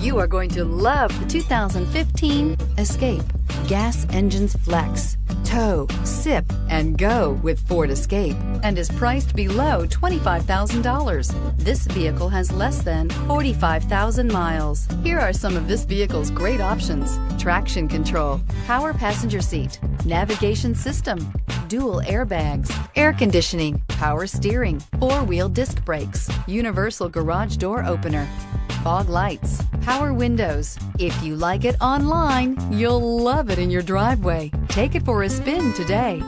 You are going to love the 2015 Escape. Gas engines flex, tow, sip, and go with Ford Escape, and is priced below $25,000. This vehicle has less than 45,000 miles. Here are some of this vehicle's great options: traction control, power passenger seat, navigation system, dual airbags, air conditioning, power steering, four-wheel disc brakes, universal garage door opener, fog lights, power windows. If you like it online, you'll love it in your driveway. Take it for a spin today.